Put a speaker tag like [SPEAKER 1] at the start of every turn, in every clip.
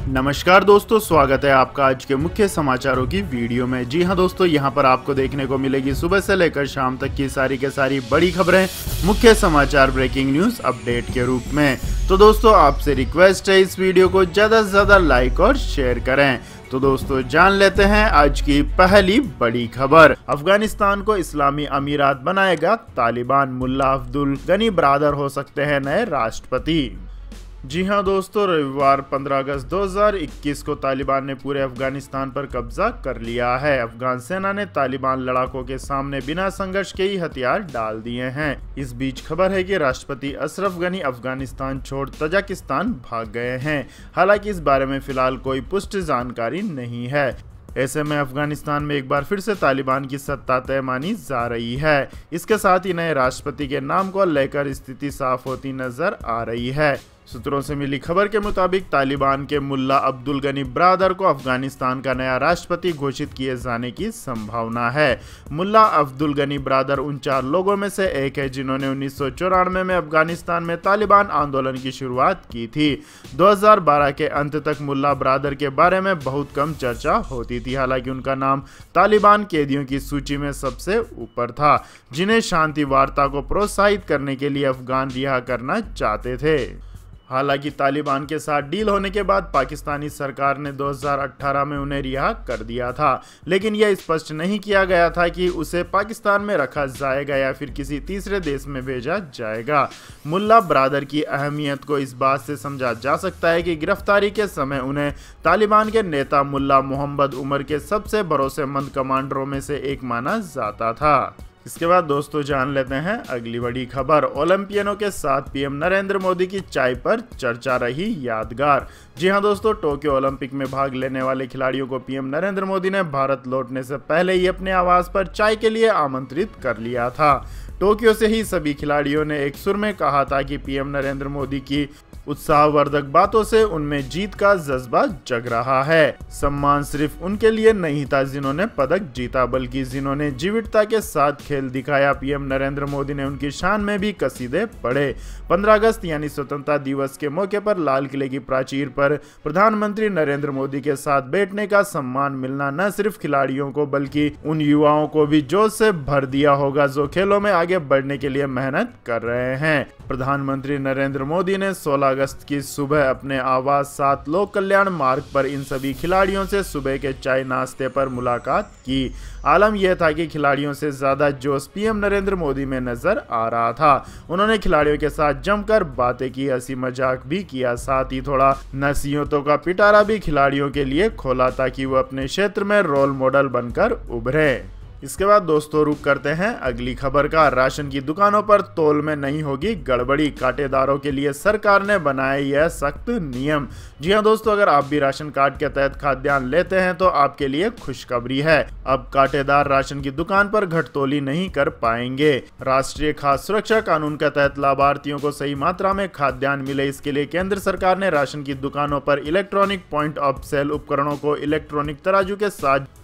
[SPEAKER 1] नमस्कार दोस्तों, स्वागत है आपका आज के मुख्य समाचारों की वीडियो में। जी हां दोस्तों, यहां पर आपको देखने को मिलेगी सुबह से लेकर शाम तक की सारी के सारी बड़ी खबरें, मुख्य समाचार, ब्रेकिंग न्यूज अपडेट के रूप में। तो दोस्तों आपसे रिक्वेस्ट है इस वीडियो को ज़्यादा से ज़्यादा लाइक और शेयर करें। तो दोस्तों जान लेते हैं आज की पहली बड़ी खबर। अफगानिस्तान को इस्लामी अमीरात बनाएगा तालिबान, मुल्ला अब्दुल गनी बरादर हो सकते हैं नए राष्ट्रपति। जी हां दोस्तों, रविवार 15 अगस्त 2021 को तालिबान ने पूरे अफगानिस्तान पर कब्जा कर लिया है। अफगान सेना ने तालिबान लड़ाकों के सामने बिना संघर्ष के ही हथियार डाल दिए हैं। इस बीच खबर है कि राष्ट्रपति अशरफ गनी अफगानिस्तान छोड़ तजाकिस्तान भाग गए हैं। हालांकि इस बारे में फिलहाल कोई पुष्ट जानकारी नहीं है। ऐसे में अफगानिस्तान में एक बार फिर से तालिबान की सत्ता तय मानी जा रही है। इसके साथ ही नए राष्ट्रपति के नाम को लेकर स्थिति साफ होती नजर आ रही है। सूत्रों से मिली खबर के मुताबिक तालिबान के मुल्ला अब्दुल गनी बरादर को अफगानिस्तान का नया राष्ट्रपति घोषित किए जाने की संभावना है। मुल्ला अब्दुल गनी बरादर उन 4 लोगों में से एक है जिन्होंने 1994 में अफगानिस्तान में तालिबान आंदोलन की शुरुआत की थी। 2012 के अंत तक मुल्ला बरादर के बारे में बहुत कम चर्चा होती थी। हालांकि उनका नाम तालिबान कैदियों की सूची में सबसे ऊपर था, जिन्हें शांति वार्ता को प्रोत्साहित करने के लिए अफगान रिहा करना चाहते थे। हालांकि तालिबान के साथ डील होने के बाद पाकिस्तानी सरकार ने 2018 में उन्हें रिहा कर दिया था, लेकिन यह स्पष्ट नहीं किया गया था कि उसे पाकिस्तान में रखा जाएगा या फिर किसी तीसरे देश में भेजा जाएगा। मुल्ला बरादर की अहमियत को इस बात से समझा जा सकता है कि गिरफ्तारी के समय उन्हें तालिबान के नेता मुल्ला मोहम्मद उमर के सबसे भरोसेमंद कमांडरों में से एक माना जाता था। इसके बाद दोस्तों जान लेते हैं अगली बड़ी खबर। ओलंपियनों के साथ पीएम नरेंद्र मोदी की चाय पर चर्चा रही यादगार। जी हां दोस्तों, टोक्यो ओलंपिक में भाग लेने वाले खिलाड़ियों को पीएम नरेंद्र मोदी ने भारत लौटने से पहले ही अपने आवास पर चाय के लिए आमंत्रित कर लिया था। टोक्यो से ही सभी खिलाड़ियों ने एक सुर में कहा था कि पीएम नरेंद्र मोदी की उत्साहवर्धक बातों से उनमें जीत का जज्बा जग रहा है। सम्मान सिर्फ उनके लिए नहीं था जिन्होंने पदक जीता, बल्कि जिन्होंने जीवटता के साथ खेल दिखाया। पीएम नरेंद्र मोदी ने उनकी शान में भी कसीदे पढ़े। 15 अगस्त यानी स्वतंत्रता दिवस के मौके पर लाल किले की प्राचीर पर प्रधानमंत्री नरेंद्र मोदी के साथ बैठने का सम्मान मिलना न सिर्फ खिलाड़ियों को बल्कि उन युवाओं को भी जोश से भर दिया होगा जो खेलों में आगे बढ़ने के लिए मेहनत कर रहे हैं। प्रधानमंत्री नरेंद्र मोदी ने 16 अगस्त की सुबह अपने आवास 7 लोक कल्याण मार्ग पर इन सभी खिलाड़ियों से सुबह के चाय नाश्ते पर मुलाकात की। आलम यह था कि खिलाड़ियों से ज्यादा जोश पीएम नरेंद्र मोदी में नजर आ रहा था। उन्होंने खिलाड़ियों के साथ जमकर बातें की, हंसी मजाक भी किया, साथ ही थोड़ा नसीहतों का पिटारा भी खिलाड़ियों के लिए खोला ताकि वो अपने क्षेत्र में रोल मॉडल बनकर उभरे। इसके बाद दोस्तों रुक करते हैं अगली खबर का। राशन की दुकानों पर तौल में नहीं होगी गड़बड़ी, कांटेदारों के लिए सरकार ने बनाए यह सख्त नियम। जी हां दोस्तों, अगर आप भी राशन कार्ड के तहत खाद्यान्न लेते हैं तो आपके लिए खुशखबरी है। अब कांटेदार राशन की दुकान पर घटतौली नहीं कर पाएंगे। राष्ट्रीय खाद्य सुरक्षा कानून के तहत लाभार्थियों को सही मात्रा में खाद्यान्न मिले, इसके लिए केंद्र सरकार ने राशन की दुकानों पर इलेक्ट्रॉनिक पॉइंट ऑफ सेल उपकरणों को इलेक्ट्रॉनिक तराजू के साथ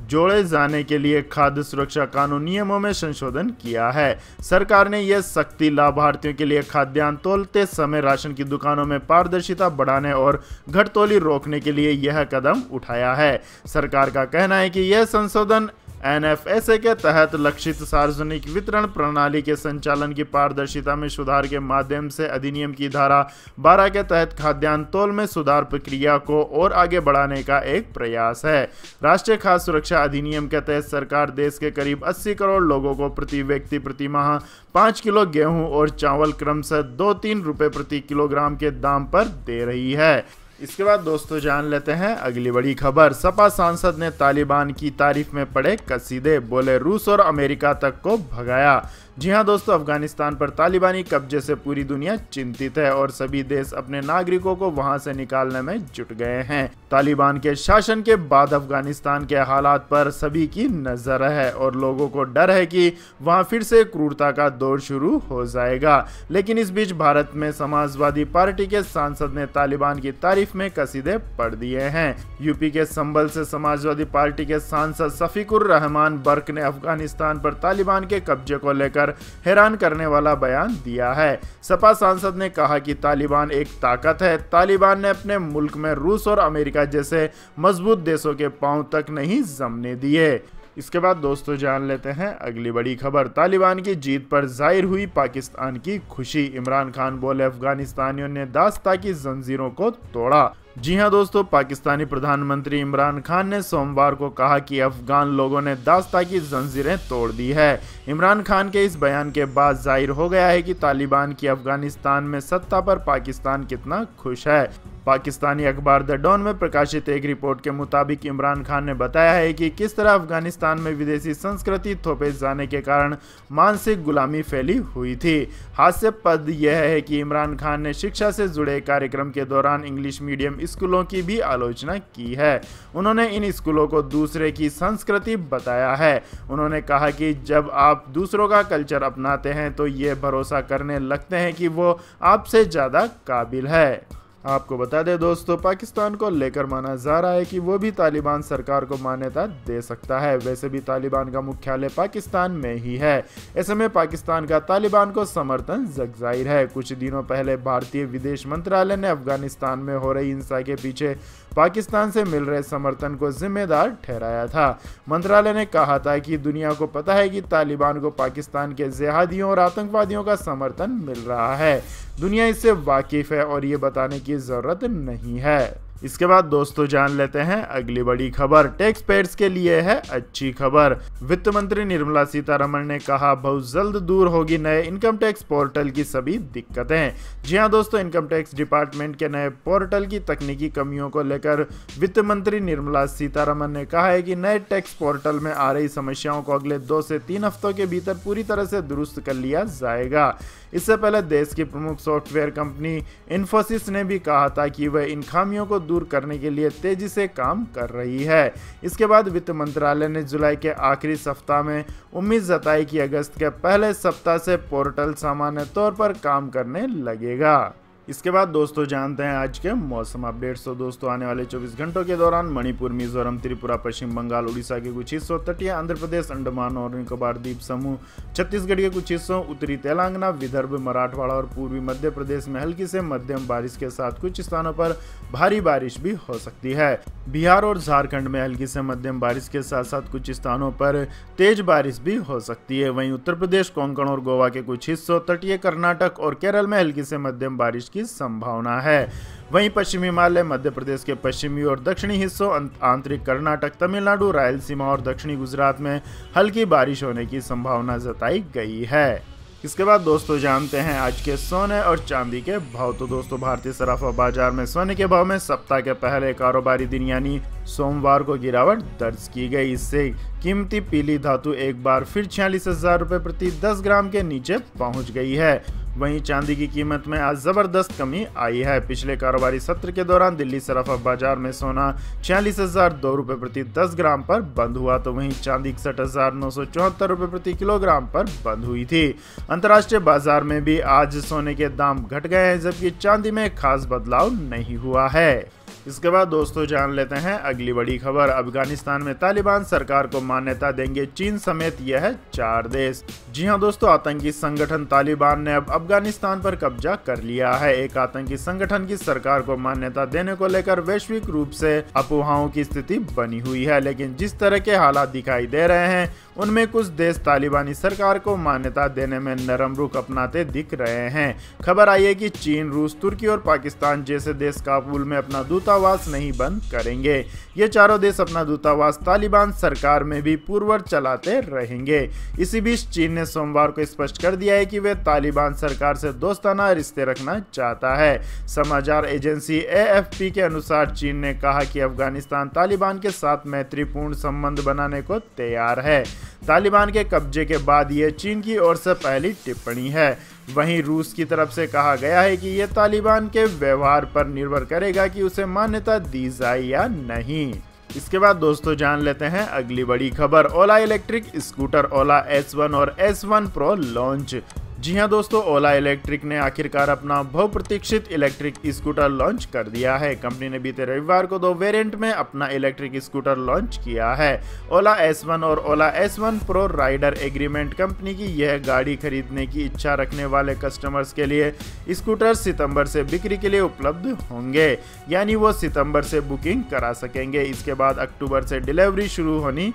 [SPEAKER 1] जोड़े जाने के लिए खाद्य सुरक्षा कानून नियमों में संशोधन किया है। सरकार ने यह सख्ती लाभार्थियों के लिए खाद्यान्न तौलते समय राशन की दुकानों में पारदर्शिता बढ़ाने और घटतौली रोकने के लिए यह कदम उठाया है। सरकार का कहना है कि यह संशोधन एनएफएसए के तहत लक्षित सार्वजनिक वितरण प्रणाली के संचालन की पारदर्शिता में सुधार के माध्यम से अधिनियम की धारा 12 के तहत खाद्यान्न तौल में सुधार प्रक्रिया को और आगे बढ़ाने का एक प्रयास है। राष्ट्रीय खाद्य सुरक्षा अधिनियम के तहत सरकार देश के करीब 80 करोड़ लोगों को प्रति व्यक्ति प्रति माह 5 किलो गेहूं और चावल क्रमशः 2-3 रुपए प्रति किलोग्राम के दाम पर दे रही है। इसके बाद दोस्तों जान लेते हैं अगली बड़ी खबर। सपा सांसद ने तालिबान की तारीफ में पढ़े कसीदे, बोले रूस और अमेरिका तक को भगाया। जी हां दोस्तों, अफगानिस्तान पर तालिबानी कब्जे से पूरी दुनिया चिंतित है और सभी देश अपने नागरिकों को वहां से निकालने में जुट गए हैं। तालिबान के शासन के बाद अफगानिस्तान के हालात पर सभी की नजर है और लोगों को डर है कि वहां फिर से क्रूरता का दौर शुरू हो जाएगा। लेकिन इस बीच भारत में समाजवादी पार्टी के सांसद ने तालिबान की तारीफ में कसीदे पढ़ दिए हैं। यूपी के संभल से समाजवादी पार्टी के सांसद शफीकुर रहमान बर्क ने अफगानिस्तान पर तालिबान के कब्जे को लेकर लेकर हैरान करने वाला बयान दिया है। सपा सांसद ने कहा कि तालिबान एक ताकत है। तालिबान ने अपने मुल्क में रूस और अमेरिका जैसे मजबूत देशों के पांव तक नहीं जमने दिए। इसके बाद दोस्तों जान लेते हैं अगली बड़ी खबर। तालिबान की जीत पर जाहिर हुई पाकिस्तान की खुशी। इमरान खान बोले अफगानिस्तानियों ने दास्ता की जंजीरों को तोड़ा। जी हां दोस्तों, पाकिस्तानी प्रधानमंत्री इमरान खान ने सोमवार को कहा कि अफगान लोगों ने दास्ता की जंजीरें तोड़ दी है। इमरान खान के इस बयान के बाद जाहिर हो गया है कि तालिबान की अफगानिस्तान में सत्ता पर पाकिस्तान कितना खुश है। पाकिस्तानी अखबार द डॉन में प्रकाशित एक रिपोर्ट के मुताबिक इमरान खान ने बताया है कि किस तरह अफगानिस्तान में विदेशी संस्कृति थोपे जाने के कारण मानसिक गुलामी फैली हुई थी। हास्यास्पद यह है कि इमरान खान ने शिक्षा से जुड़े कार्यक्रम के दौरान इंग्लिश मीडियम स्कूलों की भी आलोचना की है। उन्होंने इन स्कूलों को दूसरे की संस्कृति बताया है। उन्होंने कहा कि जब आप दूसरों का कल्चर अपनाते हैं तो ये भरोसा करने लगते हैं कि वो आपसे ज़्यादा काबिल है। आपको बता दें दोस्तों, पाकिस्तान को लेकर माना जा रहा है कि वो भी तालिबान सरकार को मान्यता दे सकता है। वैसे भी तालिबान का मुख्यालय पाकिस्तान में ही है। ऐसे में पाकिस्तान का तालिबान को समर्थन जगजाहिर है। कुछ दिनों पहले भारतीय विदेश मंत्रालय ने अफगानिस्तान में हो रही हिंसा के पीछे पाकिस्तान से मिल रहे समर्थन को जिम्मेदार ठहराया था। मंत्रालय ने कहा था कि दुनिया को पता है कि तालिबान को पाकिस्तान के जिहादियों और आतंकवादियों का समर्थन मिल रहा है। दुनिया इससे वाकिफ है और ये बताने की जरूरत नहीं है। इसके बाद दोस्तों जान लेते हैं अगली बड़ी खबर। टैक्स पेयर्स के लिए है अच्छी खबर। वित्त मंत्री निर्मला सीतारमण ने कहा बहुत जल्द दूर होगी नए इनकम टैक्स पोर्टल की सभी दिक्कतें। जी हां दोस्तों, इनकम टैक्स डिपार्टमेंट के नए पोर्टल की तकनीकी कमियों को लेकर वित्त मंत्री निर्मला सीतारमण ने कहा है कि नए टैक्स पोर्टल में आ रही समस्याओं को अगले 2 से 3 हफ्तों के भीतर पूरी तरह से दुरुस्त कर लिया जाएगा। इससे पहले देश की प्रमुख सॉफ्टवेयर कंपनी इन्फोसिस ने भी कहा था कि वह इन खामियों को दूर करने के लिए तेजी से काम कर रही है। इसके बाद वित्त मंत्रालय ने जुलाई के आखिरी सप्ताह में उम्मीद जताई कि अगस्त के पहले सप्ताह से पोर्टल सामान्य तौर पर काम करने लगेगा। इसके बाद दोस्तों जानते हैं आज के मौसम अपडेट्स। तो दोस्तों आने वाले 24 घंटों के दौरान मणिपुर, मिजोरम, त्रिपुरा, पश्चिम बंगाल, उड़ीसा के कुछ हिस्सों, तटीय आंध्र प्रदेश, अंडमान और निकोबार द्वीप समूह, छत्तीसगढ़ के कुछ हिस्सों, उत्तरी तेलंगाना, विदर्भ, मराठवाड़ा और पूर्वी मध्य प्रदेश में हल्की से मध्यम बारिश के साथ कुछ स्थानों पर भारी बारिश भी हो सकती है। बिहार और झारखंड में हल्की से मध्यम बारिश के साथ साथ कुछ स्थानों पर तेज बारिश भी हो सकती है। वहीं उत्तर प्रदेश, कोंकण और गोवा के कुछ हिस्सों, तटीय कर्नाटक और केरल में हल्की से मध्यम बारिश की संभावना है। वहीं पश्चिमी हिमालय, मध्य प्रदेश के पश्चिमी और दक्षिणी हिस्सों, आंतरिक कर्नाटक, तमिलनाडु, रायलसीमा और दक्षिणी गुजरात में हल्की बारिश होने की संभावना जताई गई है। इसके बाद दोस्तों जानते हैं आज के सोने और चांदी के भाव। तो दोस्तों भारतीय सराफा बाजार में सोने के भाव में सप्ताह के पहले कारोबारी दिन यानी सोमवार को गिरावट दर्ज की गई। इससे कीमती पीली धातु एक बार फिर 46,000 रुपये प्रति 10 ग्राम के नीचे पहुंच गई है। वहीं चांदी की कीमत में आज जबरदस्त कमी आई है। पिछले कारोबारी सत्र के दौरान दिल्ली सराफा बाजार में सोना 46,002 रुपये प्रति 10 ग्राम पर बंद हुआ, तो वहीं चांदी 61,974 रुपये प्रति किलोग्राम पर बंद हुई थी। अंतर्राष्ट्रीय बाजार में भी आज सोने के दाम घट गए हैं, जबकि चांदी में खास बदलाव नहीं हुआ है। इसके बाद दोस्तों जान लेते हैं अगली बड़ी खबर। अफगानिस्तान में तालिबान सरकार को मान्यता देंगे चीन समेत यह 4 देश। जी हां दोस्तों, आतंकी संगठन तालिबान ने अब अफगानिस्तान पर कब्जा कर लिया है। एक आतंकी संगठन की सरकार को मान्यता देने को लेकर वैश्विक रूप से अफवाहों की स्थिति बनी हुई है, लेकिन जिस तरह के हालात दिखाई दे रहे हैं उनमें कुछ देश तालिबानी सरकार को मान्यता देने में नरम रुख अपनाते दिख रहे हैं। खबर आई है कि चीन, रूस, तुर्की और पाकिस्तान जैसे देश काबुल में अपना दूतावास नहीं बंद करेंगे। ये चारों देश अपना दूतावास तालिबान सरकार में भी पूर्ववत चलाते रहेंगे। इसी बीच चीन ने सोमवार को स्पष्ट कर दिया है कि वे तालिबान सरकार से दोस्ताना रिश्ते रखना चाहता है। समाचार एजेंसी AFP के अनुसार चीन ने कहा कि अफगानिस्तान तालिबान के साथ मैत्रीपूर्ण संबंध बनाने को तैयार है। तालिबान के कब्जे के बाद ये चीन की ओर से पहली टिप्पणी है। वहीं रूस की तरफ से कहा गया है कि यह तालिबान के व्यवहार पर निर्भर करेगा कि उसे मान्यता दी जाए या नहीं। इसके बाद दोस्तों जान लेते हैं अगली बड़ी खबर। ओला इलेक्ट्रिक स्कूटर ओला S1 और S1 Pro लॉन्च। जी हां दोस्तों, ओला इलेक्ट्रिक ने आखिरकार अपना बहुप्रतीक्षित इलेक्ट्रिक स्कूटर लॉन्च कर दिया है। कंपनी ने बीते रविवार को 2 वेरिएंट में अपना इलेक्ट्रिक स्कूटर लॉन्च किया है। ओला S1 और Ola S1 pro rider agreement company की यह गाड़ी खरीदने की इच्छा रखने वाले कस्टमर्स के लिए स्कूटर सितंबर से बिक्री के लिए उपलब्ध होंगे, यानी वो सितंबर से बुकिंग करा सकेंगे। इसके बाद अक्टूबर से डिलीवरी शुरू होने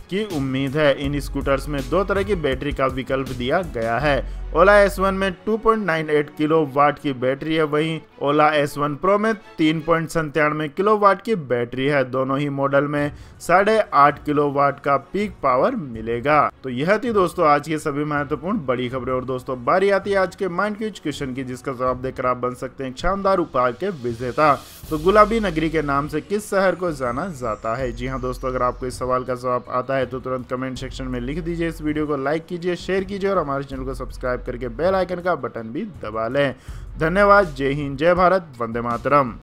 [SPEAKER 1] की उम्मीद है। इन स्कूटर्स में 2 तरह की बैटरी का विकल्प दिया गया है। ओला S1 में 2.98 किलोवाट की बैटरी है, वहीं ओला S1 प्रो में 3.97 किलोवाट की बैटरी है। दोनों ही मॉडल में 8.5 किलोवाट का पीक पावर मिलेगा। तो यह थी दोस्तों आज की सभी महत्वपूर्ण बड़ी खबरें। और दोस्तों बारी आती है आज के माइंड क्विज क्वेश्चन की, जिसका जवाब देकर आप बन सकते हैं शानदार उपहार के विजेता। तो गुलाबी नगरी के नाम से किस शहर को जाना जाता है? जी हाँ दोस्तों, अगर आपको इस सवाल का जवाब आता है तो तुरंत कमेंट सेक्शन में लिख दीजिए। इस वीडियो को लाइक कीजिए, शेयर कीजिए और हमारे चैनल को सब्सक्राइब करके बेल आइकन का बटन भी दबा लें। धन्यवाद। जय हिंद, जय भारत, वंदे मातरम।